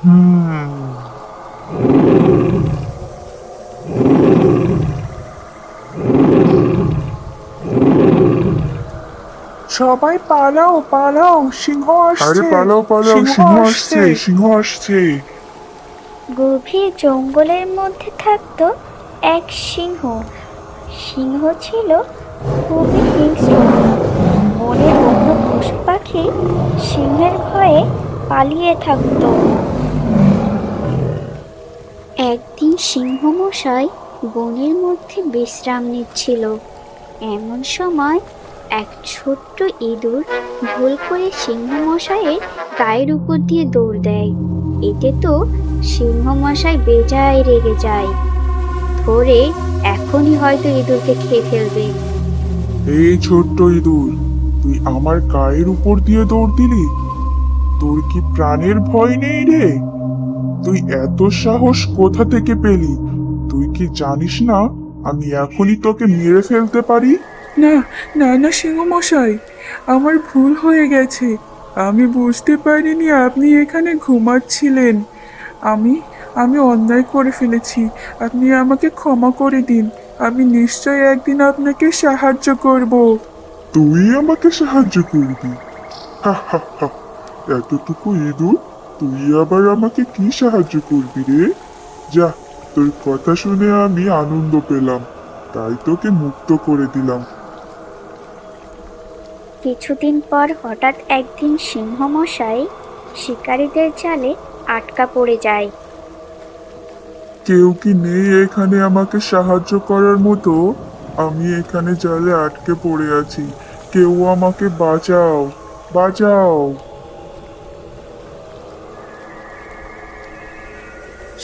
হুম। সবাই পালাও পালাও, সিংহ আরে আসছে। পালাও পালাও, সিংহ সিংহ আসছে। আসছে, সিংহ আসছে। গভীর জঙ্গলের মধ্যে থাকতো এক সিংহ। সিংহ ছিল খুবই হিংস্র। বনের অন্য পশু পাখি সিংহের ভয়ে পালিয়ে থাকতো। একদিন সিংহ মশাই বনের মধ্যে বিশ্রাম নিচ্ছিল। এমন সময় এক ছোট্ট ইঁদুর ভুল করে সিংহ মশাইয়ের গায়ের উপর দিয়ে দৌড় দেয়। এতে তো সিংহ মশাই বেজায় রেগে যায়। ধরে এখনই হয়তো ইঁদুরকে খেয়ে ফেলবে। এই ছোট্ট ইঁদুর, তুই আমার গায়ের উপর দিয়ে দৌড় দিলি? তোর কি প্রাণের ভয় নেই রে? তুই এত সাহস কোথা থেকে পেলি? তুই কি জানিস না আমি এখনই তোকে মেরে ফেলতে পারি? না, না, না, সিংহ মশাই, আমার ভুল হয়ে গেছে। আমি বুঝতে পারিনি আপনি এখানে ঘুমাচ্ছিলেন। আমি আমি অন্যায় করে ফেলেছি। আপনি আমাকে ক্ষমা করে দিন। আমি নিশ্চয় একদিন আপনাকে সাহায্য করব। তুই আমাকে সাহায্য করবি? হা হা হা, এতটুকু ইঁদুর, তুই আবার আমাকে কি সাহায্য করবি রে? যা, তোর কথা শুনে আমি আনন্দ পেলাম, তাই তোকে মুক্ত করে দিলাম। কিছুদিন পর হঠাৎ একদিন সিংহ মশাই শিকারীদের জালে আটকা পড়ে যায়। কেউ কি নেই এখানে আমাকে সাহায্য করার মতো? আমি এখানে জালে আটকে পড়ে আছি, কেউ আমাকে বাঁচাও, বাঁচাও।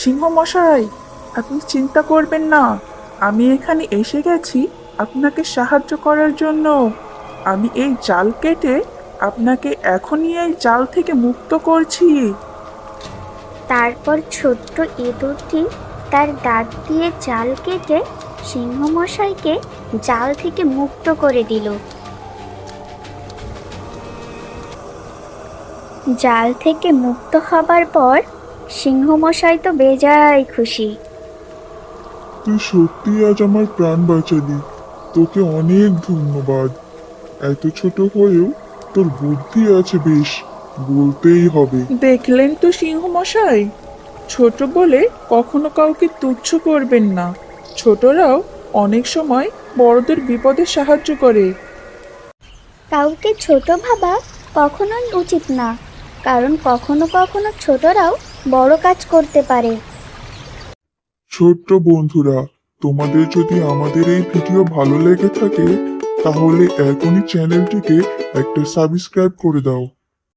সিংহ মশাই, আপনি চিন্তা করবেন না। আমি এখানে এসে গেছি আপনাকে সাহায্য করার জন্য। আমি এই জাল কেটে আপনাকে এখনই এই জাল থেকে মুক্ত করছি। তারপর ছোট্ট ইঁদুরটি তার দাঁত দিয়ে জাল কেটে সিংহ মশাইকে জাল থেকে মুক্ত করে দিল। জাল থেকে মুক্ত হবার পর সিংহ মশাই তো বেজায় খুশি। তুই সত্যি আজ আমার প্রাণ বাঁচালি, তোকে অনেক ধন্যবাদ। এত ছোট হয়েও তোর বুদ্ধি আছে বেশ, বলতেই হবে। দেখলেন তো সিংহ মশাই, ছোট বলে কখনো কাউকে তুচ্ছ করবেন না। ছোটরাও অনেক সময় বড়দের বিপদে সাহায্য করে। কাউকে ছোট ভাবা কখনোই উচিত না, কারণ কখনো কখনো ছোটরাও বড় কাজ করতে পারে। ছোট্ট বন্ধুরা, তোমাদের যদি আমাদের এই ভিডিও ভালো লেগে থাকে তাহলে এখনই চ্যানেলটিকে একটা সাবস্ক্রাইব করে দাও।